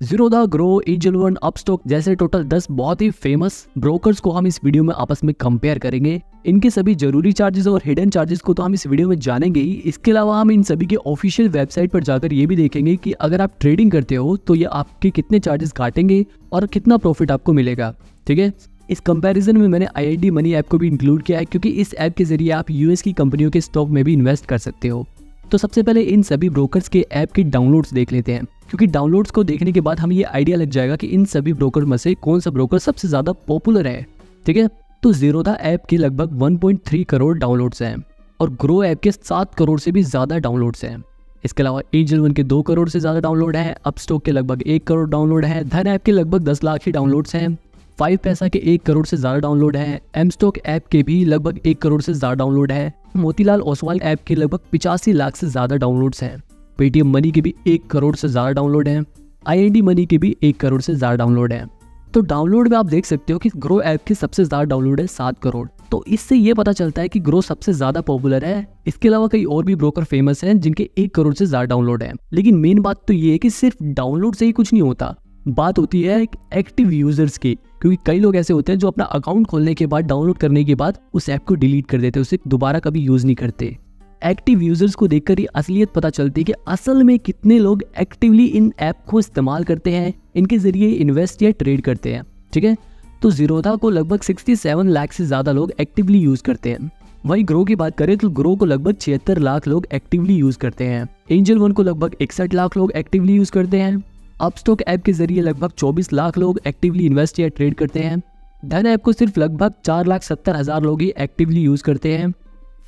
Zerodha, grow, angel one, Upstox जैसे total 10 बहुत ही famous brokers को हम इस वीडियो में आपस में कंपेयर करेंगे। इनके सभी जरूरी चार्जेस और हिडन चार्जेस को तो हम इस वीडियो में जानेंगे ही। इसके अलावा हम इन सभी के ऑफिशियल वेबसाइट पर जाकर ये भी देखेंगे कि अगर आप ट्रेडिंग करते हो तो ये आपके कितने चार्जेस काटेंगे और कितना प्रॉफिट आपको मिलेगा। ठीक है, इस कंपैरिजन में मैंने IID मनी ऐप को भी इंक्लूड किया है, क्योंकि इस ऐप के जरिए आप यूएस की कंपनियों के स्टॉक में भी इन्वेस्ट कर सकते हो। तो सबसे पहले इन सभी ब्रोकर्स के ऐप की डाउनलोड्स देख लेते हैं, क्योंकि डाउनलोड्स को देखने के बाद हमें ये आइडिया लग जाएगा कि इन सभी ब्रोकर में से कौन सा ब्रोकर सबसे ज़्यादा पॉपुलर है। ठीक है, तो ज़ीरोधा ऐप के लगभग 1.3 करोड़ डाउनलोड्स हैं और ग्रो ऐप के 7 करोड़ से भी ज़्यादा डाउनलोड्स हैं। इसके अलावा एंजल वन के 2 करोड़ से ज़्यादा डाउनलोड है, अपस्टॉक के लगभग 1 करोड़ डाउनलोड है, धन ऐप के लगभग 10 लाख ही डाउनलोड्स हैं, 5 पैसा के 1 करोड़ से ज़्यादा डाउनलोड है, एमस्टॉक ऐप के भी लगभग 1 करोड़ से ज़्यादा डाउनलोड है, मोतीलाल ओसवाल ऐप के लगभग 85 लाख से ज़्यादा डाउनलोड्स हैं, पेटीएम मनी के भी 1 करोड़ से ज़्यादा डाउनलोड हैं, IID मनी के भी 1 करोड़ से ज़्यादा डाउनलोड है। तो डाउनलोड में आप देख सकते हो कि ग्रो ऐप के सबसे ज़्यादा डाउनलोड है 7 करोड़। तो इससे ये पता चलता है कि ग्रो सबसे ज़्यादा पॉपुलर है। इसके अलावा कई और भी ब्रोकर फेमस हैं जिनके 1 करोड़ से ज़्यादा डाउनलोड है। लेकिन मेन बात तो ये है कि सिर्फ डाउनलोड से ही कुछ नहीं होता, बात होती है एक्टिव यूजर्स की, क्योंकि कई लोग ऐसे होते हैं जो अपना अकाउंट खोलने के बाद, डाउनलोड करने के बाद उस ऐप को डिलीट कर देते हैं, उसे दोबारा कभी यूज नहीं करते। एक्टिव यूजर्स को देखकर ही असलियत पता चलती है कि असल में कितने लोग एक्टिवली इन ऐप को इस्तेमाल करते हैं, इनके जरिए इन्वेस्ट या ट्रेड करते हैं। ठीक है, तो ज़ीरोधा को लगभग 67 लाख से ज़्यादा लोग एक्टिवली यूज करते हैं। वहीं ग्रो की बात करें तो ग्रो को लगभग 76 लाख लोग एक्टिवली यूज करते हैं। एंजल वन को लगभग 61 लाख लोग एक्टिवली यूज करते हैं। अपस्टॉक ऐप के जरिए लगभग 24 लाख लोग एक्टिवली इन्वेस्ट या ट्रेड करते हैं। धन ऐप को सिर्फ लगभग 4,70,000 लोग ही एक्टिवली यूज करते हैं।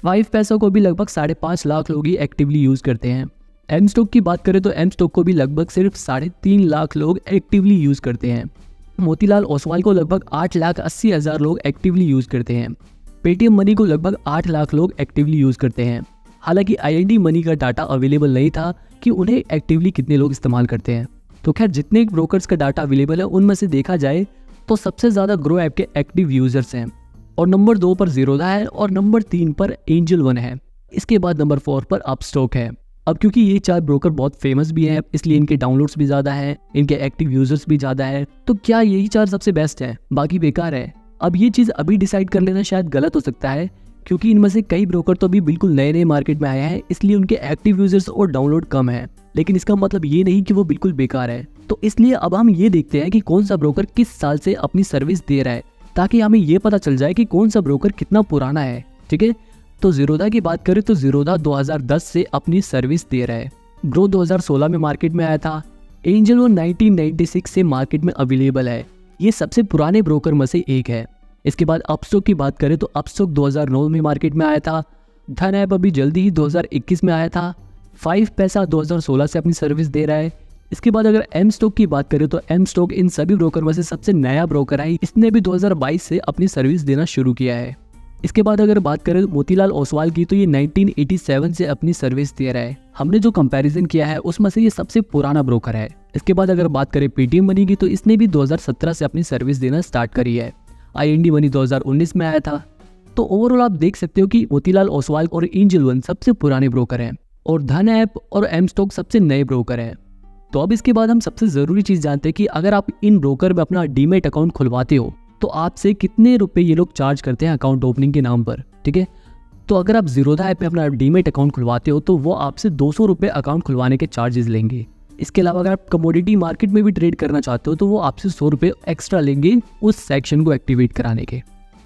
5 पैसा को भी लगभग 5.5 लाख लोग ही एक्टिवली यूज करते हैं। एमस्टॉक की बात करें तो एमस्टॉक को भी लगभग सिर्फ 3.5 लाख लोग एक्टिवली यूज करते हैं। मोतीलाल ओसवाल को लगभग 8,80,000 लोग एक्टिवली यूज करते हैं। पेटीएम मनी को लगभग 8 लाख लोग एक्टिवली यूज करते हैं। हालांकि IID मनी का डाटा अवेलेबल नहीं था कि उन्हें एक्टिवली कितने लोग इस्तेमाल करते हैं। तो खैर, जितने ब्रोकर्स का डाटा अवेलेबल है उनमें से देखा जाए तो सबसे ज़्यादा ग्रो ऐप के एक्टिव यूजर्स हैं, और नंबर 2 पर ज़ीरोधा है और नंबर 3 पर एंजल वन है। इसके बाद नंबर 4 पर अपस्टॉक है। अब क्योंकि ये 4 ब्रोकर बहुत फेमस भी हैं, इसलिए इनके डाउनलोड्स भी ज़्यादा हैं, इनके एक्टिव यूजर्स भी ज़्यादा है। तो क्या यही 4 सबसे बेस्ट है, बाकी बेकार है? अब ये चीज़ अभी डिसाइड कर लेना शायद गलत हो सकता है, क्योंकि इनमें से कई ब्रोकर तो अभी बिल्कुल नए नए मार्केट में आए हैं, इसलिए उनके एक्टिव यूजर्स और डाउनलोड कम है। लेकिन इसका मतलब ये नहीं कि वो बिल्कुल बेकार है। तो इसलिए अब हम ये देखते हैं कि कौन सा ब्रोकर किस साल से अपनी सर्विस दे रहा है, ताकि हमें ये पता चल जाए कि कौन सा ब्रोकर कितना पुराना है। ठीक है, तो ज़ीरोधा की बात करें तो ज़ीरोधा 2010 से अपनी सर्विस दे रहा है। ग्रो 2016 में मार्केट में आया था। एंजल वन 1996 से मार्केट में अवेलेबल है। ये सबसे पुराने ब्रोकर में से एक है। इसके बाद अपस्टॉक की बात करें तो अपस्टॉक 2009 में मार्केट में आया था। धन ऐप अभी जल्दी ही 2021 में आया था। 5 पैसा 2016 से अपनी सर्विस दे रहा है। इसके बाद अगर एमस्टॉक की बात करें तो एमस्टॉक इन सभी ब्रोकर में से सबसे नया ब्रोकर है। इसने भी 2022 से अपनी सर्विस देना शुरू किया है। इसके बाद अगर बात करें मोतीलाल ओसवाल की तो ये 1987 से अपनी सर्विस दे रहा है। हमने जो कंपैरिजन किया है उसमें से ये सबसे पुराना ब्रोकर है। इसके बाद अगर बात करें पेटीएम मनी की तो इसने भी 2017 से अपनी सर्विस देना स्टार्ट करी है। IID मनी 2019 में आया था। तो ओवरऑल आप देख सकते हो कि मोतीलाल ओसवाल और एंजल वन सबसे पुराने ब्रोकर हैं और धन ऐप और एमस्टॉक सबसे नए ब्रोकर हैं। तो अब इसके बाद हम सबसे ज़रूरी चीज़ जानते हैं कि अगर आप इन ब्रोकर में अपना डीमेट अकाउंट खुलवाते हो तो आपसे कितने रुपए ये लोग चार्ज करते हैं अकाउंट ओपनिंग के नाम पर। ठीक है, तो अगर आप ज़ीरोधा ऐप पे अपना डीमेट अकाउंट खुलवाते हो तो वो आपसे 200 रुपये अकाउंट खुलवाने के चार्जेस लेंगे। इसके अलावा अगर आप कमोडिटी मार्केट में भी ट्रेड करना चाहते हो तो वो आपसे 100 रुपये एक्स्ट्रा लेंगे उस सेक्शन को एक्टिवेट कराने के।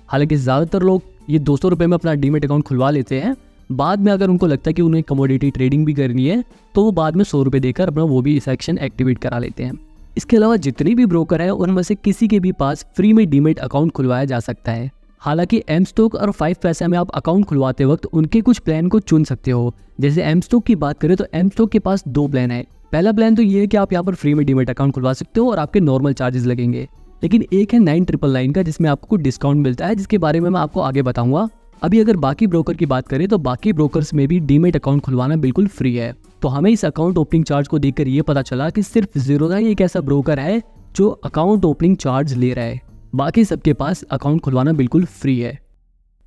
हालांकि ज़्यादातर लोग ये 200 रुपये में अपना डीमेट अकाउंट खुलवा लेते हैं। बाद में अगर उनको लगता है कि उन्हें कमोडिटी ट्रेडिंग भी करनी है तो वो बाद में 100 रुपये देकर अपना वो भी सेक्शन एक्टिवेट करा लेते हैं। इसके अलावा जितने भी ब्रोकर हैं उनमें से किसी के भी पास फ्री में डीमेट अकाउंट खुलवाया जा सकता है। हालांकि एमस्टॉक और 5 पैसा में आप अकाउंट खुलवाते वक्त उनके कुछ प्लान को चुन सकते हो। जैसे एमस्टॉक की बात करें तो एमस्टॉक के पास 2 प्लान है। पहला प्लान तो ये है कि आप यहाँ पर फ्री में डीमेट अकाउंट खुलवा सकते हो और आपके नॉर्मल चार्जेस लगेंगे। लेकिन एक है 9999 का जिसमें आपको कुछ डिस्काउंट मिलता है, जिसके बारे में मैं आपको आगे बताऊंगा। अभी अगर बाकी ब्रोकर की बात करें तो बाकी ब्रोकर्स में भी डीमेट अकाउंट खुलवाना बिल्कुल फ्री है। तो हमें इस अकाउंट ओपनिंग चार्ज को देखकर ये पता चला कि सिर्फ ज़ीरोधा ही एक ऐसा ब्रोकर है जो अकाउंट ओपनिंग चार्ज ले रहा है, बाकी सबके पास अकाउंट खुलवाना बिल्कुल फ्री है।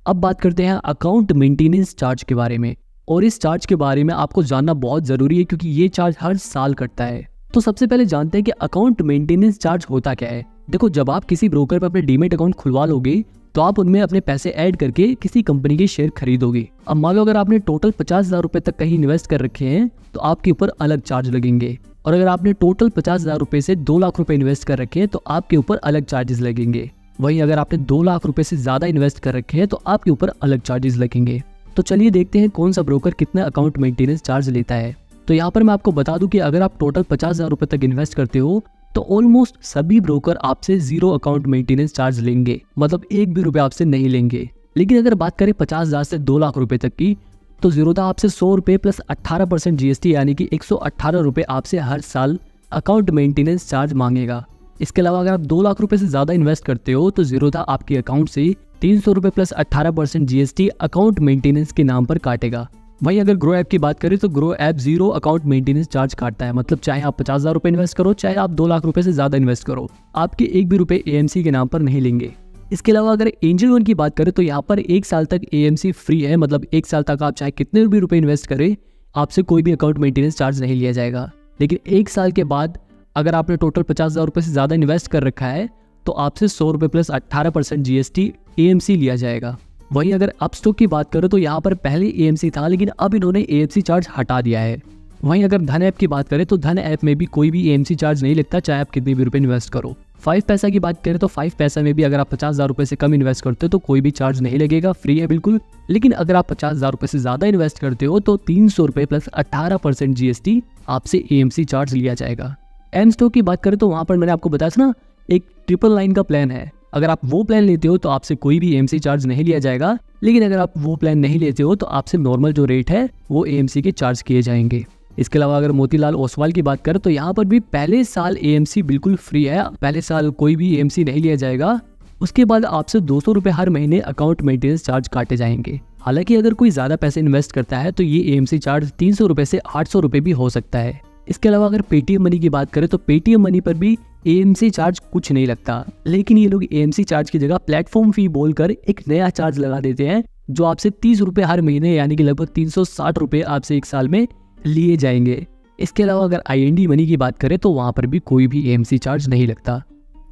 अब बात करते हैं अकाउंट मेंटेनेंस चार्ज के बारे में, और इस चार्ज के बारे में आपको जानना बहुत ज़रूरी है क्योंकि ये चार्ज हर साल कटता है। तो सबसे पहले जानते हैं कि अकाउंट मेंटेनेंस चार्ज होता क्या है। देखो, जब आप किसी ब्रोकर पर अपने डीमेट अकाउंट खुलवा लोगे तो आप उनमें अपने पैसे ऐड करके किसी कंपनी के शेयर खरीदोगे। अब मान लो अगर आपने टोटल 50,000 रुपए तक कहीं इन्वेस्ट कर रखे हैं तो आपके ऊपर अलग चार्ज लगेंगे, और अगर आपने टोटल 50,000 रुपए से 2 लाख रुपए इन्वेस्ट कर रखे हैं तो आपके ऊपर अलग चार्जेस लगेंगे। वहीं अगर आपने 2 लाख रुपए से ज्यादा इन्वेस्ट कर रखे हैं तो आपके ऊपर अलग चार्जेस लगेंगे। तो चलिए देखते हैं कौन सा ब्रोकर कितना अकाउंट मेंटेनेंस चार्ज लेता है। तो यहाँ पर मैं आपको बता दूं कि अगर आप टोटल 50,000 रुपए तक इन्वेस्ट करते हो तो ऑलमोस्ट सभी ब्रोकर आपसे 0 अकाउंट मेंटेनेंस चार्ज लेंगे, मतलब एक भी रुपए आपसे नहीं लेंगे। लेकिन अगर बात करें 50,000 से 2 लाख रुपए तक की, तो ज़ीरोधा आपसे 100 रुपये प्लस 18% GST यानी कि 118 रुपये आपसे हर साल अकाउंट मेंटेनेंस चार्ज मांगेगा। इसके अलावा अगर आप 2 लाख रुपए से ज़्यादा इन्वेस्ट करते हो तो ज़ीरोधा आपके अकाउंट से 300 रुपये प्लस 18% GST अकाउंट मेंटेनेंस के नाम पर काटेगा। वहीं अगर ग्रो ऐप की बात करें तो grow app 0 account maintenance charge काटता है, मतलब चाहे आप 50,000 रुपये इन्वेस्ट करो, चाहे आप 2 लाख रुपए से ज़्यादा इन्वेस्ट करो, आपके एक भी रुपए AMC के नाम पर नहीं लेंगे। इसके अलावा अगर एंजल वन की बात करें तो यहाँ पर 1 साल तक AMC फ्री है, मतलब 1 साल तक आप चाहे कितने भी रुपए इन्वेस्ट करें आपसे कोई भी अकाउंट मेंटेनेंस चार्ज नहीं लिया जाएगा। लेकिन 1 साल के बाद अगर आपने टोटल 50,000 रुपये से ज़्यादा इन्वेस्ट कर रखा है तो आपसे 100 रुपये प्लस 18% GST AMC लिया जाएगा। वहीं अगर अपस्टॉक की बात करें तो यहाँ पर पहले AMC था, लेकिन अब इन्होंने AMC चार्ज हटा दिया है। वहीं अगर धन ऐप की बात करें तो धन ऐप में भी कोई भी AMC चार्ज नहीं लगता, चाहे आप कितने भी रुपए इन्वेस्ट करो। 5 पैसा की बात करें तो 5 पैसा में भी अगर आप 50,000 रुपये से कम इन्वेस्ट करते हो तो कोई भी चार्ज नहीं लगेगा, फ्री है बिल्कुल। लेकिन अगर आप 50,000 रुपये से ज़्यादा इन्वेस्ट करते हो तो 300 रुपये प्लस 18% GST आपसे AMC चार्ज लिया जाएगा। एम स्टॉक की बात करें तो वहाँ पर मैंने आपको बताया था ना, एक 999 का प्लान है। अगर आप वो प्लान लेते हो तो आपसे कोई भी AMC चार्ज नहीं लिया जाएगा, लेकिन अगर आप वो प्लान नहीं लेते हो तो आपसे नॉर्मल जो रेट है वो AMC के चार्ज किए जाएंगे। इसके अलावा अगर मोतीलाल ओसवाल की बात करें तो यहाँ पर भी पहले साल AMC बिल्कुल फ्री है, पहले साल कोई भी AMC नहीं लिया जाएगा। उसके बाद आपसे 200 रुपये हर महीने अकाउंट मेंटेनेंस चार्ज काटे जाएंगे। हालांकि अगर कोई ज़्यादा पैसे इन्वेस्ट करता है तो ये AMC चार्ज 300 रुपये से 800 रुपये भी हो सकता है। इसके अलावा अगर पेटीएम मनी की बात करें तो पेटीएम मनी पर भी AMC चार्ज कुछ नहीं लगता, लेकिन ये लोग AMC चार्ज की जगह प्लेटफॉर्म फी बोलकर एक नया चार्ज लगा देते हैं जो आपसे 30 रुपये हर महीने यानी कि लगभग 360 रुपये आपसे 1 साल में लिए जाएंगे। इसके अलावा अगर IND मनी की बात करें तो वहाँ पर भी कोई भी AMC चार्ज नहीं लगता।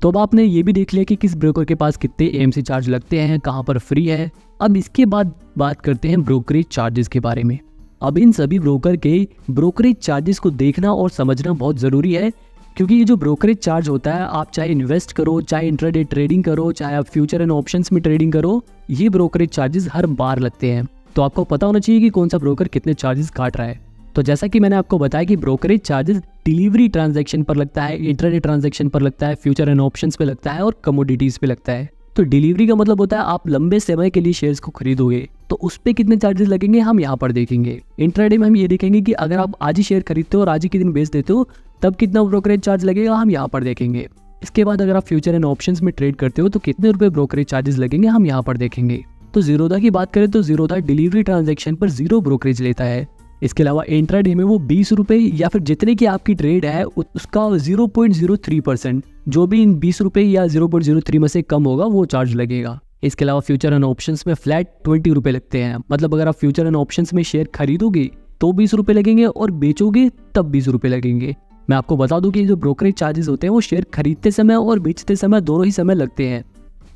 तो अब आपने ये भी देख लिया कि किस ब्रोकर के पास कितने AMC चार्ज लगते हैं, कहाँ पर फ्री है। अब इसके बाद बात करते हैं ब्रोकरेज चार्जेस के बारे में। अब इन सभी ब्रोकर के ब्रोकरेज चार्जेस को देखना और समझना बहुत ज़रूरी है, क्योंकि ये जो ब्रोकरेज चार्ज होता है, आप चाहे इन्वेस्ट करो, चाहे इंट्राडे ट्रेडिंग करो, चाहे आप फ्यूचर एंड ऑप्शंस में ट्रेडिंग करो, ये ब्रोकरेज चार्जेस हर बार लगते हैं। तो आपको पता होना चाहिए कि कौन सा ब्रोकर कितने चार्जेस काट रहा है। तो जैसा कि मैंने आपको बताया कि ब्रोकरेज चार्जेस डिलीवरी ट्रांजैक्शन पर लगता है, इंट्राडे ट्रांजैक्शन पर लगता है, फ्यूचर एंड ऑप्शंस पे लगता है और कमोडिटीज पे लगता है। तो डिलीवरी का मतलब होता है आप लंबे समय के लिए शेयर्स को खरीदोगे, तो उस पे कितने चार्जेस लगेंगे हम यहाँ पर देखेंगे। इंट्राडे में हम ये देखेंगे कि अगर आप आज ही शेयर खरीदते हो और आज ही के दिन बेच देते हो तब कितना ब्रोकरेज चार्ज लगेगा, हम यहाँ पर देखेंगे। इसके बाद अगर आप फ्यूचर एंड ऑप्शंस में ट्रेड करते हो तो कितने रुपए ब्रोकरेज चार्जेस लगेंगे, हम यहाँ पर देखेंगे। तो ज़ीरोधा की बात करें तो ज़ीरोधा डिलीवरी ट्रांजैक्शन पर 0 ब्रोकरेज लेता है। इसके अलावा इंट्राडे में वो 20 रुपये या फिर जितने की आपकी ट्रेड है उसका 0.03%, जो भी इन 20 रुपये या 0.03 में से कम होगा वो चार्ज लगेगा। इसके अलावा फ्यूचर एंड ऑप्शंस में फ्लैट 20 रुपये लगते हैं, मतलब अगर आप फ्यूचर एंड ऑप्शंस में शेयर खरीदोगे तो 20 रुपये लगेंगे और बेचोगे तब 20 रुपये लगेंगे। मैं आपको बता दूं कि जो ब्रोकरेज चार्जेस होते हैं वो शेयर खरीदते समय और बेचते समय दोनों ही समय लगते हैं।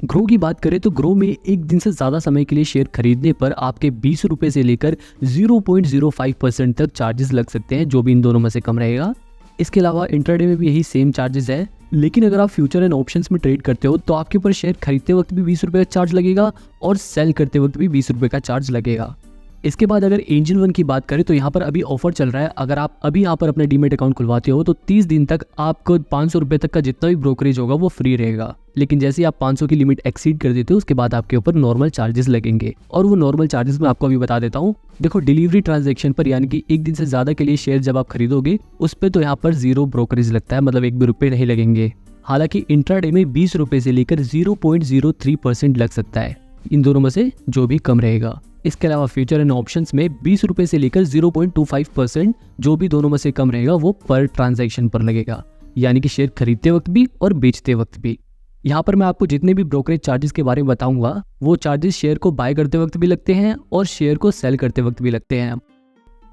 ग्रो की बात करें तो ग्रो में एक दिन से ज़्यादा समय के लिए शेयर खरीदने पर आपके 20 रुपये से लेकर 0.05% तक चार्जेस लग सकते हैं, जो भी इन दोनों में से कम रहेगा। इसके अलावा इंट्राडे में भी यही सेम चार्जेस है, लेकिन अगर आप फ्यूचर एंड ऑप्शंस में ट्रेड करते हो तो आपके ऊपर शेयर खरीदते वक्त भी 20 रुपये का चार्ज लगेगा और सेल करते वक्त भी 20 रुपये का चार्ज लगेगा। इसके बाद अगर एंजल वन की बात करें तो यहाँ पर अभी ऑफर चल रहा है। अगर आप अभी यहाँ पर अपने डीमेट अकाउंट खुलवाते हो तो 30 दिन तक आपको 500 रुपये तक का जितना भी ब्रोकरेज होगा वो फ्री रहेगा। लेकिन जैसे आप 500 की लिमिट एक्सीड कर देते हो उसके बाद आपके ऊपर नॉर्मल चार्जेस लगेंगे, और वो नॉर्मल चार्जेस मैं आपको अभी बता देता हूँ। देखो, डिलीवरी ट्रांजैक्शन पर यानी कि एक दिन से ज़्यादा के लिए शेयर जब आप खरीदोगे उस पर तो यहाँ पर 0 ब्रोकरेज लगता है, मतलब 1 भी रुपये नहीं लगेंगे। हालांकि इंट्राडे में 20 रुपये से लेकर 0.03% लग सकता है, इन दोनों में से जो भी कम रहेगा। इसके अलावा फ्यूचर एंड ऑप्शंस में 20 रुपये से लेकर 0.25%, जो भी दोनों में से कम रहेगा वो पर ट्रांजैक्शन पर लगेगा, यानी कि शेयर खरीदते वक्त भी और बेचते वक्त भी। यहाँ पर मैं आपको जितने भी ब्रोकरेज चार्जेस के बारे में बताऊंगा वो चार्जेस शेयर को बाय करते वक्त भी लगते हैं और शेयर को सेल करते वक्त भी लगते हैं।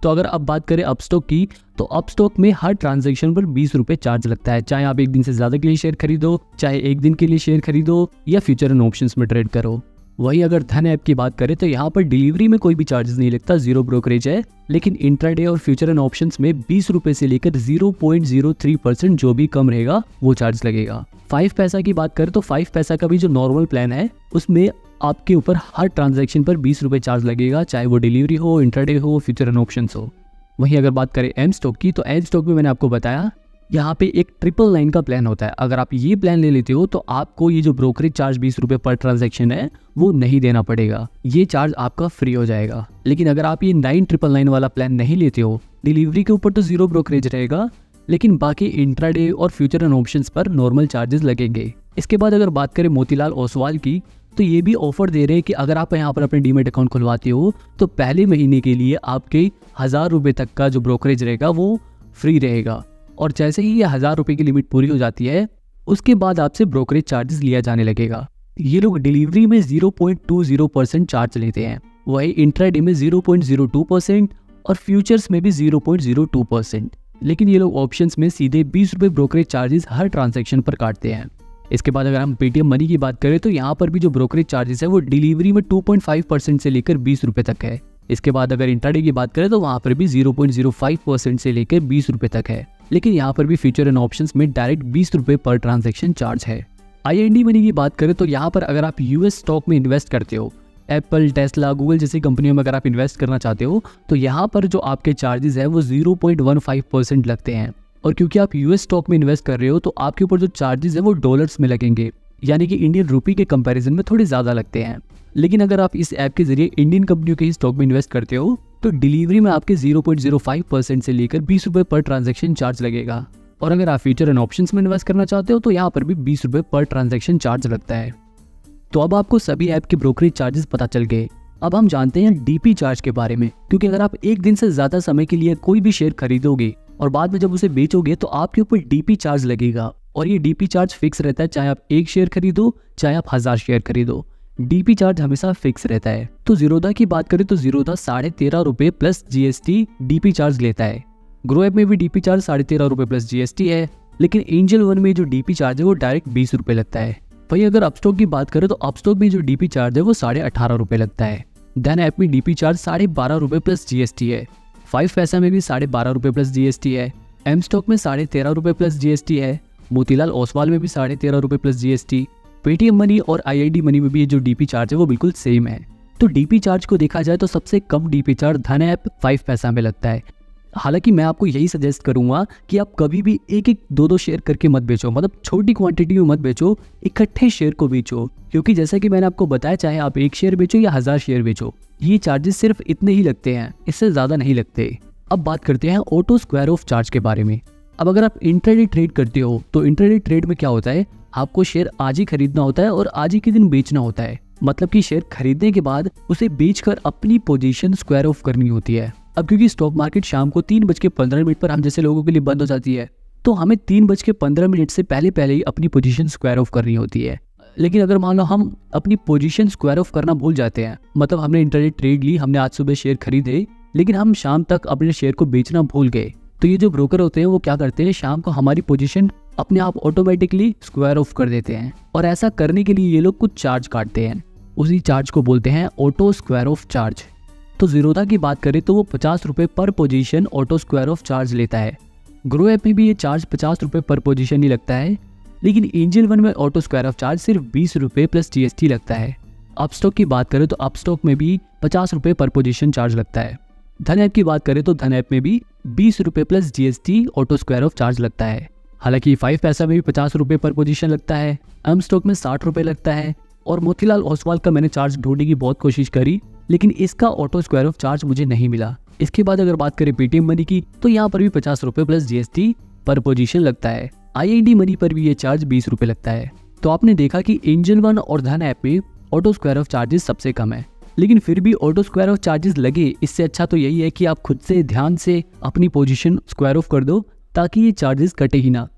तो अगर अब बात करें अपस्टॉक की, तो अपस्टॉक में हर ट्रांजैक्शन पर 20 रुपए चार्ज लगता है, चाहे आप एक दिन से ज्यादा के लिए शेयर खरीदो, चाहे एक दिन के लिए शेयर खरीदो या फ्यूचर एंड ऑप्शंस में ट्रेड करो। वही अगर धन ऐप की बात करें तो यहाँ पर डिलीवरी में कोई भी चार्जेस नहीं लगता, 0 ब्रोकरेज है, लेकिन इंट्राडे और फ्यूचर एंड ऑप्शंस में 20 रुपए से लेकर 0.03% जो भी कम रहेगा वो चार्ज लगेगा। 5 पैसा की बात करें तो 5 पैसा का भी जो नॉर्मल प्लान है उसमें आपके ऊपर हर ट्रांजैक्शन पर 20 रुपए चार्ज लगेगा, चाहे वो डिलीवरी हो, इंट्राडे हो, फ्यूचर एंड ऑप्शंस हो। वहीं अगर बात करें एम स्टॉक की, तो एम स्टॉक में मैंने आपको बताया यहाँ पे एक 999 का प्लान होता है। अगर आप ये प्लान ले लेते हो तो आपको ये जो ब्रोकरेज चार्ज 20 रुपए पर ट्रांजैक्शन है वो नहीं देना पड़ेगा, ये चार्ज आपका फ्री हो जाएगा। लेकिन अगर आप ये 9999 वाला प्लान नहीं लेते हो, डिलीवरी के ऊपर तो 0 ब्रोकरेज रहेगा, लेकिन बाकी इंट्राडे और फ्यूचर एंड ऑप्शंस पर नॉर्मल चार्जेस लगेंगे। इसके बाद अगर बात करें मोतीलाल ओसवाल की, तो ये भी ऑफर दे रहे हैं कि अगर आप यहाँ पर अपने डीमेट अकाउंट खुलवाते हो तो पहले महीने के लिए आपके 1000 रुपए तक का जो ब्रोकरेज रहेगा वो फ्री रहेगा, और जैसे ही ये 1000 रुपए की लिमिट पूरी हो जाती है उसके बाद आपसे ब्रोकरेज चार्जेस लिया जाने लगेगा। ये लोग डिलीवरी में 0.20% चार्ज लेते हैं, वही इंट्राडे में 0.02% और फ्यूचर्स में भी 0.02%, लेकिन ये लोग ऑप्शंस में सीधे 20 रुपए ब्रोकरेज चार्जेस हर ट्रांजैक्शन पर काटते हैं। इसके बाद अगर हम पेटीएम मनी की बात करें तो यहाँ पर भी जो ब्रोकरेज चार्जेस है वो डिलीवरी में 2.5% से लेकर 20 रुपए तक है। इसके बाद अगर इंट्राडे की बात करें तो वहाँ पर भी 0.05% से लेकर 20 रुपए तक है, लेकिन यहाँ पर भी फ्यूचर एंड ऑप्शंस में डायरेक्ट 20 रुपए पर ट्रांजैक्शन चार्ज है। IND मनी की बात करें तो यहाँ पर अगर आप यूएस स्टॉक में इन्वेस्ट करते हो, एप्पल, टेस्ला, गूगल जैसी कंपनियों में अगर आप इन्वेस्ट करना चाहते हो तो यहाँ पर जो आपके चार्जेस है वो 0.15% लगते हैं, और क्योंकि आप यूएस स्टॉक में इन्वेस्ट कर रहे हो तो आपके ऊपर जो चार्जेस है वो डॉलर्स में लगेंगे, यानी कि इंडियन रुपी के कंपैरिजन में थोड़े ज़्यादा लगते हैं। लेकिन अगर आप इस ऐप के जरिए इंडियन कंपनियों के ही स्टॉक में इन्वेस्ट करते हो तो डिलीवरी में आपके 0.05% से लेकर 20 रुपए पर ट्रांजैक्शन चार्ज लगेगा, और अगर आप फ्यूचर एंड ऑप्शंस में इन्वेस्ट करना चाहते हो तो यहाँ पर भी 20 रुपए पर ट्रांजैक्शन चार्ज लगता है। तो अब आपको सभी ऐप के ब्रोकरेज चार्जेस पता चल गए। अब हम जानते हैं डीपी चार्ज के बारे में, क्योंकि अगर आप एक दिन से ज्यादा समय के लिए कोई भी शेयर खरीदोगे और बाद में जब उसे बेचोगे तो आपके ऊपर डीपी चार्ज लगेगा, और ये डीपी चार्ज फिक्स रहता है, चाहे आप 1 शेयर खरीदो चाहे आप 1000 शेयर खरीदो, डीपी चार्ज हमेशा फिक्स रहता है। तो जीरोधा की बात करें तो जीरोधा 13.5 रुपए प्लस GST डीपी चार्ज लेता है। ग्रो ऐप में भी डीपी चार्ज 13.5 रुपए प्लस GST है, लेकिन एंजल वन में जो डीपी चार्ज है वो डायरेक्ट 20 रुपए लगता है। वहीं अगर अपस्टॉक की बात करें तो अपस्टॉक में जो डीपी चार्ज है वो 18.5 रुपए लगता है। धन ऐप में डीपी चार्ज 12.5 रुपए प्लस GST है। 5 पैसा में भी 12.5 रुपए प्लस GST है। एम स्टॉक में 13.5 रुपए प्लस GST है। मोतीलाल ओसवाल में भी 13.5 रुपए प्लस GST। पेटीएम मनी और IID मनी में भी जो डीपी चार्ज है वो बिल्कुल सेम है। तो डीपी चार्ज को देखा जाए तो सबसे कम डीपी चार्ज धन ऐप 5 पैसा में लगता है। हालांकि मैं आपको यही सजेस्ट करूंगा कि आप कभी भी एक 2 शेयर करके मत बेचो, मतलब छोटी क्वांटिटी में मत बेचो, इकट्ठे शेयर को बेचो, क्योंकि जैसा कि मैंने आपको बताया चाहे आप 1 शेयर बेचो या 1000 शेयर बेचो, ये चार्जेस सिर्फ इतने ही लगते हैं, इससे ज्यादा नहीं लगते। अब बात करते हैं ऑटो स्क्वायर ऑफ चार्ज के बारे में। अब अगर आप इंट्राडे ट्रेड करते हो तो इंट्राडे ट्रेड में क्या होता है, आपको शेयर आज ही खरीदना होता है और आज ही के दिन बेचना होता है, मतलब कि शेयर खरीदने के बाद उसे बेचकर अपनी पोजीशन स्क्वायर ऑफ करनी होती है। अब क्योंकि स्टॉक मार्केट शाम को 3:15 पर हम जैसे लोगों के लिए बंद हो जाती है, तो हमें 3:15 से पहले ही अपनी पोजीशन स्क्वायर ऑफ करनी होती है। लेकिन अगर मान लो हम अपनी पोजीशन स्क्वायर ऑफ करना भूल जाते हैं, मतलब हमने इंट्राडे ट्रेड ली, हमने आज सुबह शेयर खरीदे, लेकिन हम शाम तक अपने शेयर को बेचना भूल गए, तो ये जो ब्रोकर होते हैं वो क्या करते हैं, शाम को हमारी पोजीशन अपने आप ऑटोमेटिकली स्क्वायर ऑफ कर देते हैं, और ऐसा करने के लिए ये लोग कुछ चार्ज काटते हैं। उसी चार्ज को बोलते हैं ऑटो स्क्वायर ऑफ चार्ज। तो जीरोधा की बात करें तो वो 50 रुपए पर position auto square of charge लेता है। ग्रो ऐप में भी ये चार्ज 50 रुपए पर पोजीशन ही लगता है, लेकिन एंजल वन में ऑटो स्क्वायर ऑफ चार्ज सिर्फ 20 रुपए प्लस GST लगता है। अपस्टॉक की बात करें तो अपस्टॉक में भी 50 रुपए पर पोजीशन चार्ज लगता है। धन ऐप की बात करें तो धन ऐप में भी 20 रुपए plus GST auto square of charge लगता है। हालांकि 5 पैसा में भी 50 रुपए पर पोजीशन लगता है। एम स्टॉक में 60 रुपए लगता है, और मोतीलाल ओसवाल का मैंने चार्ज ढूंढने की बहुत कोशिश करी, लेकिन इसका ऑटो स्क्वायर ऑफ चार्ज मुझे नहीं मिला। इसके बाद अगर बात करें पेटीएम मनी की, तो यहाँ पर भी 50 रुपए प्लस GST पर पोजीशन लगता है। IID मनी पर भी ये चार्ज 20 रुपए लगता है। तो आपने देखा कि एंजल वन और धन ऐप में ऑटो स्क्वायर ऑफ चार्जेस सबसे कम है, लेकिन फिर भी ऑटो स्क्वायर ऑफ चार्जेस लगे, इससे अच्छा तो यही है कि आप खुद से ध्यान से अपनी पोजीशन स्क्वायर ऑफ कर दो, ताकि ये चार्जेस कटे ही ना।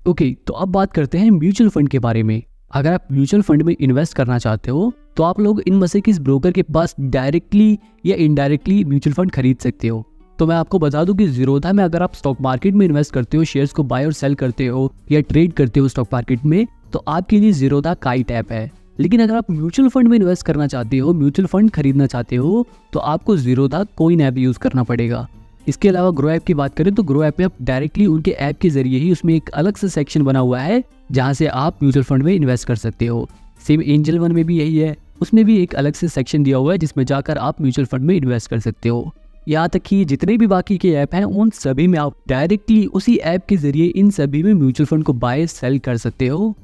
ओके, तो अब बात करते हैं म्यूचुअल फंड के बारे में। अगर आप म्यूचुअल फंड में इन्वेस्ट करना चाहते हो तो आप लोग इन में से किस ब्रोकर के पास डायरेक्टली या इनडायरेक्टली म्यूचुअल फंड खरीद सकते हो। तो मैं आपको बता दूं कि ज़ीरोधा में अगर आप स्टॉक मार्केट में इन्वेस्ट करते हो, शेयर्स को बाय और सेल करते हो या ट्रेड करते हो स्टॉक मार्केट में, तो आपके लिए ज़ीरोधा काइट ऐप है। लेकिन अगर आप म्यूचुअल फंड में इन्वेस्ट करना चाहते हो, म्यूचुअल फंड खरीदना चाहते हो, तो आपको ज़ीरोधा कॉइन ऐप यूज़ करना पड़ेगा। इसके अलावा ग्रो ऐप की बात करें तो ग्रो ऐप में आप डायरेक्टली उनके ऐप के जरिए ही, उसमें एक अलग से सेक्शन बना हुआ है जहाँ से आप म्यूचुअल फंड में इन्वेस्ट कर सकते हो। सेम एंजल वन में भी यही है, उसमें भी एक अलग से सेक्शन दिया हुआ है जिसमें जाकर आप म्यूचुअल फंड में इन्वेस्ट कर सकते हो। यहाँ तक कि जितने भी बाकी के ऐप हैं उन सभी में आप डायरेक्टली उसी ऐप के जरिए इन सभी में म्यूचुअल फंड को बाय सेल कर सकते हो।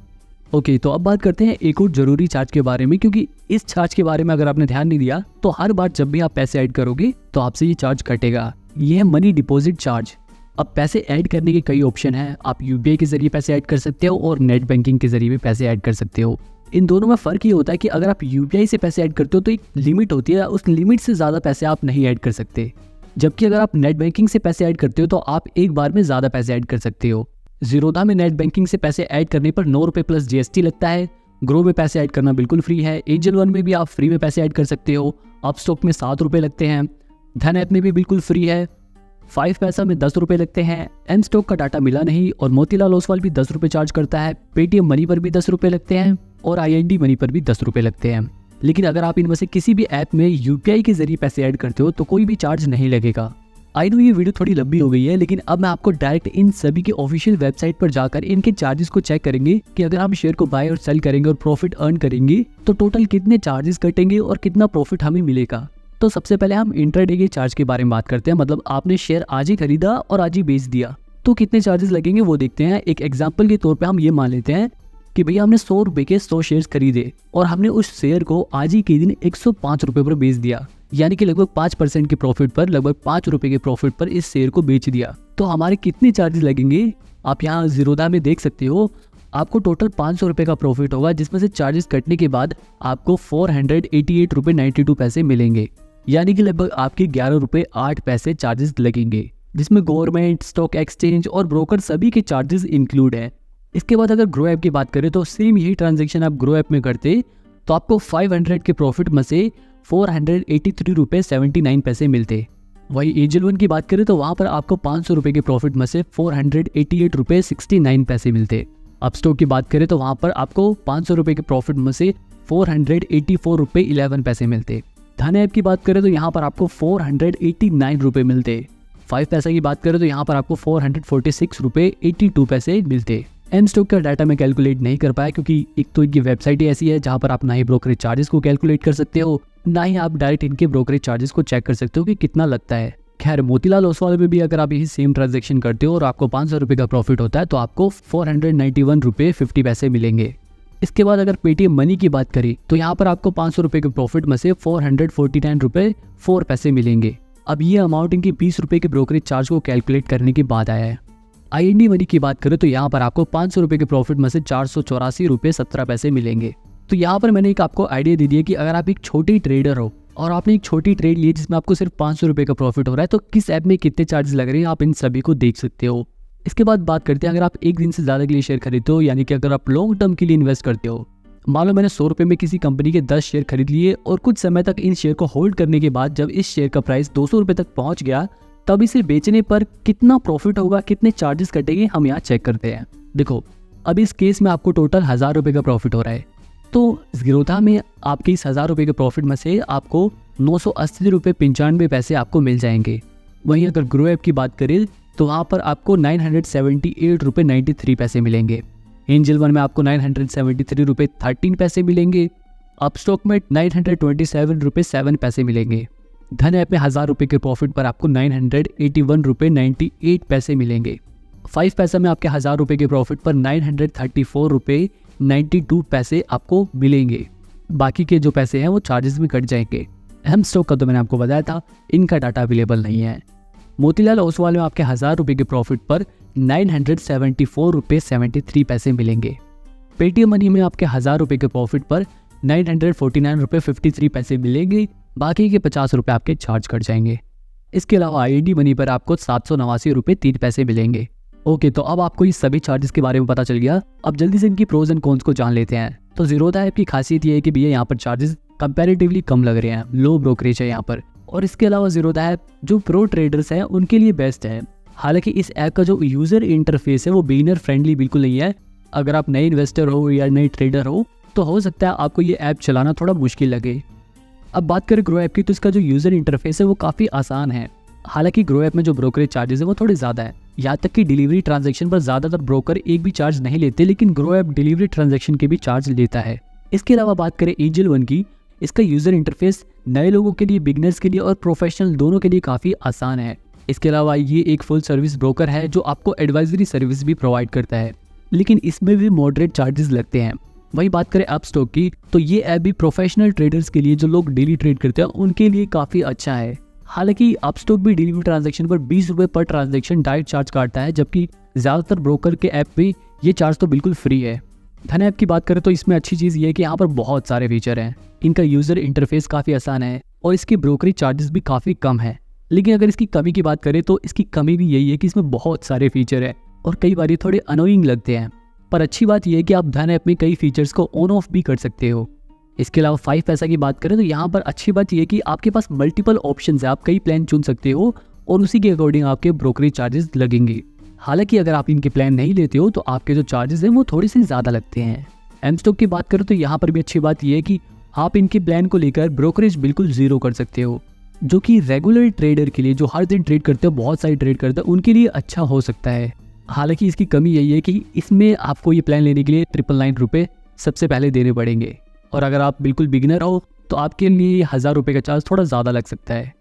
ओके, तो अब बात करते हैं एक और जरूरी चार्ज के बारे में, क्योंकि इस चार्ज के बारे में अगर आपने ध्यान नहीं दिया तो हर बार जब भी आप पैसे ऐड करोगे तो आपसे ये चार्ज कटेगा। ये है मनी डिपॉजिट चार्ज। अब पैसे ऐड करने के कई ऑप्शन हैं। आप यूपीआई के जरिए पैसे ऐड कर सकते हो और नेट बैंकिंग के जरिए भी पैसे ऐड कर सकते हो। इन दोनों में फ़र्क ये होता है कि अगर आप यूपीआई से पैसे ऐड करते हो तो एक लिमिट होती है, उस लिमिट से ज़्यादा पैसे आप नहीं ऐड कर सकते। जबकि अगर आप नेट बैंकिंग से पैसे ऐड करते हो तो आप एक बार में ज़्यादा पैसे ऐड कर सकते हो। ज़ीरोधा में नेट बैंकिंग से पैसे ऐड करने पर 9 रुपये प्लस जीएसटी लगता है। ग्रो में पैसे ऐड करना बिल्कुल फ्री है। एंजल वन में भी आप फ्री में पैसे ऐड कर सकते हो। अपस्टॉक में 7 रुपये लगते हैं। धन ऐप में भी बिल्कुल फ्री है। 5 पैसा में 10 रुपये लगते हैं। एम स्टॉक का डाटा मिला नहीं और मोतीलाल ओसवाल भी 10 रुपये चार्ज करता है। पेटीएम मनी पर भी 10 रुपये लगते हैं और IND मनी पर भी 10 रुपये लगते हैं। लेकिन अगर आप इनमें से किसी भी ऐप में यूपीआई के जरिए पैसे ऐड करते हो तो कोई भी चार्ज नहीं लगेगा। आई नो ये वीडियो थोड़ी लंबी हो गई है, लेकिन अब मैं आपको डायरेक्ट इन सभी के ऑफिशियल वेबसाइट पर जाकर इनके चार्जेस को चेक करेंगे कि अगर हम शेयर को बाय और सेल करेंगे और प्रॉफिट अर्न करेंगे तो टोटल कितने चार्जेस कटेंगे और कितना प्रॉफिट हमें मिलेगा। तो सबसे पहले हम इंट्राडे के चार्ज के बारे में बात करते हैं। मतलब आपने शेयर आज ही खरीदा और आज ही बेच दिया तो कितने चार्जेस लगेंगे वो देखते हैं। एक एग्जाम्पल के तौर पर हम ये मान लेते हैं कि भैया हमने 100 रुपये के 100 शेयर्स खरीदे और हमने उस शेयर को आज ही के दिन 105 रुपये पर बेच दिया, यानी कि लगभग 5% के प्रॉफिट पर, लगभग 5 रुपये के प्रॉफिट पर इस शेयर को बेच दिया। तो हमारे कितने चार्जेस लगेंगे आप यहाँ ज़ीरोधा में देख सकते हो। आपको टोटल 500 रुपये का प्रॉफिट होगा, जिसमें से चार्जेस कटने के बाद आपको 488 रुपये 92 पैसे मिलेंगे, यानी कि लगभग आपके 11 रुपये 8 पैसे चार्जेस लगेंगे, जिसमें गवर्नमेंट, स्टॉक एक्सचेंज और ब्रोकर सभी के चार्जेस इंक्लूड है। इसके बाद अगर ग्रो ऐप की बात करें तो सेम यही ट्रांजैक्शन आप ग्रो ऐप में करते तो आपको 500 के प्रॉफिट में से 483 रुपये 79 पैसे मिलते। वही एंजल वन की बात करें तो वहाँ पर आपको 500 रुपये के प्रॉफिट में से 488 रुपये 69 पैसे मिलते। अपस्टॉक की बात करें तो वहाँ पर आपको 500 रुपये के प्रॉफिट में से 484 रुपये 11 पैसे मिलते। धन ऐप की बात करें तो यहाँ पर आपको 489 रुपये मिलते। 5 पैसा की बात करें तो यहाँ पर आपको 446 रुपये 82 पैसे मिलते। एम स्टॉक का डाटा मैं कैलकुलेट नहीं कर पाया क्योंकि एक तो इनकी वेबसाइट ही ऐसी है जहाँ पर आप ना ही ब्रोकरेज चार्जेस को कैलकुलेट कर सकते हो, ना ही आप डायरेक्ट इनके ब्रोकरेज चार्जेस को चेक कर सकते हो कि कितना लगता है। खैर, मोतीलाल ओसवाल में भी अगर आप यही सेम ट्रांजेक्शन करते हो और आपको 500 रुपये का प्रॉफिट होता है तो आपको 491 रुपये 50 पैसे मिलेंगे। इसके बाद अगर पेटीएम मनी की बात करें तो यहाँ पर आपको 500 रुपये के प्रॉफिट में से 449 रुपये 4 पैसे मिलेंगे। अब ये अमाउंट इनकी 20 रुपये के ब्रोकरेज चार्ज को कैलकुलेट करने के बाद आया है। IND मनी की बात करें तो यहाँ पर आपको 500 रुपये के प्रॉफिट में से 484 रुपये 17 पैसे मिलेंगे। तो यहाँ पर मैंने एक आपको आइडिया दे दिया कि अगर आप एक छोटी ट्रेडर हो और आपने एक छोटी ट्रेड ली जिसमें आपको सिर्फ 500 रुपये का प्रॉफिट हो रहा है तो किस ऐप में कितने चार्जेस लग रहे हैं आप इन सभी को देख सकते हो। इसके बाद बात करते हैं अगर आप एक दिन से ज़्यादा के लिए शेयर खरीदते हो, यानी कि अगर आप लॉन्ग टर्म के लिए इन्वेस्ट करते हो। मान लो मैंने 100 रुपये में किसी कंपनी के 10 शेयर खरीद लिए और कुछ समय तक इन शेयर को होल्ड करने के बाद जब इस शेयर का प्राइस 200 रुपये तक पहुँच गया तब इसे बेचने पर कितना प्रॉफिट होगा, कितने चार्जेस कटेंगे, हम यहाँ चेक करते हैं। देखो, अब इस केस में आपको टोटल 1000 रुपये का प्रॉफिट हो रहा है तो ज़ीरोधा में आपके इस 1000 रुपये के प्रॉफिट में से आपको 980 रुपये 95 पैसे आपको मिल जाएंगे। वहीं अगर ग्रो ऐप की बात करें तो वहाँ पर आपको 978 रुपये 93 पैसे मिलेंगे। एंजल वन में आपको 973 रुपये 13 पैसे मिलेंगे। अपस्टॉक में 927 रुपये 7 पैसे मिलेंगे। धन ऐप में 1000 रुपये के प्रॉफिट पर आपको 981 रुपये 98 पैसे मिलेंगे। 5 पैसा में आपके 1000 रुपये के प्रॉफिट पर 934 रुपये 92 पैसे आपको मिलेंगे। बाकी के जो पैसे हैं वो चार्जेस में कट जाएंगे। एम स्टॉक का तो मैंने आपको बताया था, इनका डाटा अवेलेबल नहीं है। मोतीलाल ओसवाल में आपके 1000 रुपये के प्रॉफिट पर 974 रुपये 73 पैसे मिलेंगे। पेटीएम मनी में आपके 1000 रुपये के प्रॉफिट पर 949 रुपये 53 पैसे मिलेंगे। बाकी के 50 रुपये आपके चार्ज कट जाएंगे। इसके अलावा IND मनी पर आपको 789 रुपये 3 पैसे मिलेंगे। ओके, तो अब आपको ये सभी चार्जेस के बारे में पता चल गया। अब जल्दी से इनकी प्रोज एंड कॉन्स को जान लेते हैं। तो ज़ीरोधा ऐप की खासियत ये है कि भैया यहाँ पर चार्जेस कंपैरेटिवली कम लग रहे हैं, लो ब्रोकरेज है यहाँ पर, और इसके अलावा ज़ीरोधा ऐप जो प्रो ट्रेडर्स हैं उनके लिए बेस्ट है। हालांकि इस ऐप का जो यूज़र इंटरफेस है वो बिगिनर फ्रेंडली बिल्कुल नहीं है। अगर आप नए इन्वेस्टर हो या नए ट्रेडर हो तो हो सकता है आपको ये ऐप चलाना थोड़ा मुश्किल लगे। अब बात करें ग्रो ऐप की, तो इसका जो यूज़र इंटरफेस है वो काफ़ी आसान है। हालांकि ग्रो ऐप में जो ब्रोकरेज चार्जेस है वो थोड़े ज़्यादा है। यहाँ तक कि डिलीवरी ट्रांजैक्शन पर ज़्यादातर ब्रोकर एक भी चार्ज नहीं लेते, लेकिन ग्रो ऐप डिलीवरी ट्रांजैक्शन के भी चार्ज लेता है। इसके अलावा बात करें एंजल वन की, इसका यूज़र इंटरफेस नए लोगों के लिए, बिगनर्स के लिए और प्रोफेशनल दोनों के लिए काफ़ी आसान है। इसके अलावा ये एक फुल सर्विस ब्रोकर है जो आपको एडवाइजरी सर्विस भी प्रोवाइड करता है, लेकिन इसमें भी मॉडरेट चार्जेस लगते हैं। वही बात करें अपस्टॉक की, तो ये ऐप भी प्रोफेशनल ट्रेडर्स के लिए, जो लोग डेली ट्रेड करते हैं उनके लिए काफ़ी अच्छा है। हालांकि अपस्टॉक भी डिलीवरी ट्रांजैक्शन पर 20 रुपये पर ट्रांजैक्शन डायरेक्ट चार्ज काटता है, जबकि ज़्यादातर ब्रोकर के ऐप पे ये चार्ज तो बिल्कुल फ्री है। धन ऐप की बात करें तो इसमें अच्छी चीज़ ये है कि यहाँ पर बहुत सारे फीचर हैं। इनका यूज़र इंटरफेस काफ़ी आसान है और इसके ब्रोकरेज चार्जेस भी काफ़ी कम है। लेकिन अगर इसकी कमी की बात करें तो इसकी कमी भी यही है कि इसमें बहुत सारे फीचर हैं और कई बार ये थोड़े अनोइंग लगते हैं। पर अच्छी बात यह है कि आप धन ऐप में कई फीचर्स को ऑन ऑफ भी कर सकते हो। इसके अलावा 5 पैसा की बात करें तो यहाँ पर अच्छी बात यह है कि आपके पास मल्टीपल ऑप्शंस है, आप कई प्लान चुन सकते हो और उसी के अकॉर्डिंग आपके ब्रोकरेज चार्जेस लगेंगे। हालांकि अगर आप इनके प्लान नहीं लेते हो तो आपके जो चार्जेस हैं वो थोड़े से ज़्यादा लगते हैं। एमस्टॉक की बात करें तो यहाँ पर भी अच्छी बात यह है कि आप इनके प्लान को लेकर ब्रोकरेज बिल्कुल ज़ीरो कर सकते हो, जो कि रेगुलर ट्रेडर के लिए, जो हर दिन ट्रेड करते हो, बहुत सारी ट्रेड करते हैं, उनके लिए अच्छा हो सकता है। हालांकि इसकी कमी यही है कि इसमें आपको ये प्लान लेने के लिए 999 रुपये सबसे पहले देने पड़ेंगे, और अगर आप बिल्कुल बिगिनर हो तो आपके लिए 1000 रुपये का चार्ज थोड़ा ज़्यादा लग सकता है।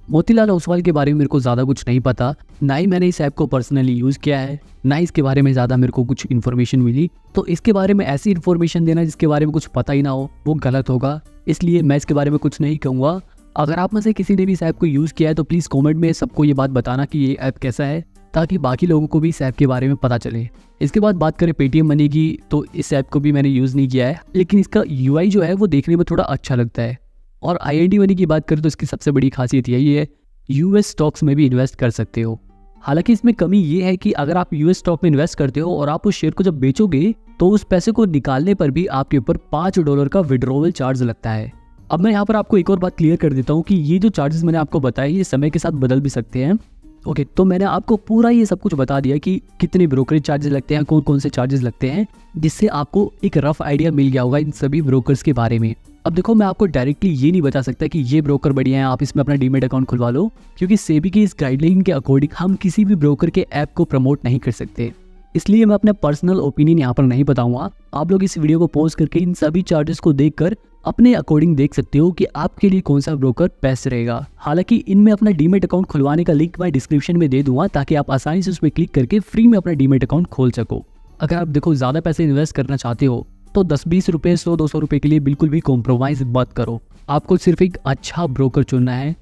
मोतीलाल ओसवाल के बारे में मेरे को ज़्यादा कुछ नहीं पता, ना ही मैंने इस ऐप को पर्सनली यूज़ किया है, ना ही इसके बारे में ज़्यादा मेरे को कुछ इन्फॉर्मेशन मिली। तो इसके बारे में ऐसी इन्फॉर्मेशन देना जिसके बारे में कुछ पता ही ना हो वो गलत होगा, इसलिए मैं इसके बारे में कुछ नहीं कहूँगा। अगर आप में से किसी ने भी इस ऐप को यूज़ किया है तो प्लीज़ कमेंट में सबको ये बात बताना कि ये ऐप कैसा है, ताकि बाकी लोगों को भी इस ऐप के बारे में पता चले। इसके बाद बात करें पेटीएम मनी की, तो इस ऐप को भी मैंने यूज़ नहीं किया है, लेकिन इसका यूआई जो है वो देखने में थोड़ा अच्छा लगता है। और IND मनी की बात करें तो इसकी सबसे बड़ी खासियत यही है, US स्टॉक्स में भी इन्वेस्ट कर सकते हो। हालांकि इसमें कमी ये है कि अगर आप US स्टॉक में इन्वेस्ट करते हो और आप उस शेयर को जब बेचोगे तो उस पैसे को निकालने पर भी आपके ऊपर $5 का विड्रॉवल चार्ज लगता है। अब मैं यहाँ पर आपको एक और बात क्लियर कर देता हूँ कि ये जो चार्जेस मैंने आपको बताए ये समय के साथ बदल भी सकते हैं। ओके, तो मैंने आपको पूरा ये सब कुछ बता दिया कि कितने ब्रोकरेज चार्जेस लगते हैं, कौन कौन से चार्जेस लगते हैं, जिससे आपको एक रफ आइडिया मिल गया होगा इन सभी ब्रोकर्स के बारे में। अब देखो, मैं आपको डायरेक्टली ये नहीं बता सकता कि ये ब्रोकर बढ़िया है, आप इसमें अपना डीमेट अकाउंट खुलवा लो, क्योंकि सेबी की इस गाइडलाइन के अकॉर्डिंग हम किसी भी ब्रोकर के ऐप को प्रमोट नहीं कर सकते, इसलिए मैं अपना पर्सनल ओपिनियन यहाँ पर नहीं बताऊंगा। आप लोग इस वीडियो को पॉज करके इन सभी चार्जेस को देखकर अपने अकॉर्डिंग देख सकते हो कि आपके लिए कौन सा ब्रोकर बेस्ट रहेगा। हालांकि इनमें अपना डीमेट अकाउंट खुलवाने का लिंक मैं डिस्क्रिप्शन में दे दूंगा, ताकि आप आसानी से उस पर क्लिक करके फ्री में अपना डीमेट अकाउंट खोल सको। अगर आप देखो ज़्यादा पैसे इन्वेस्ट करना चाहते हो तो 10-20 रुपये, 100-200 रुपये के लिए बिल्कुल भी कॉम्प्रोमाइज़ मत करो। आपको सिर्फ एक अच्छा ब्रोकर चुनना है।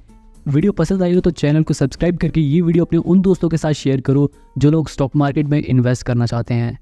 वीडियो पसंद आई हो तो चैनल को सब्सक्राइब करके ये वीडियो अपने उन दोस्तों के साथ शेयर करो जो लोग स्टॉक मार्केट में इन्वेस्ट करना चाहते हैं।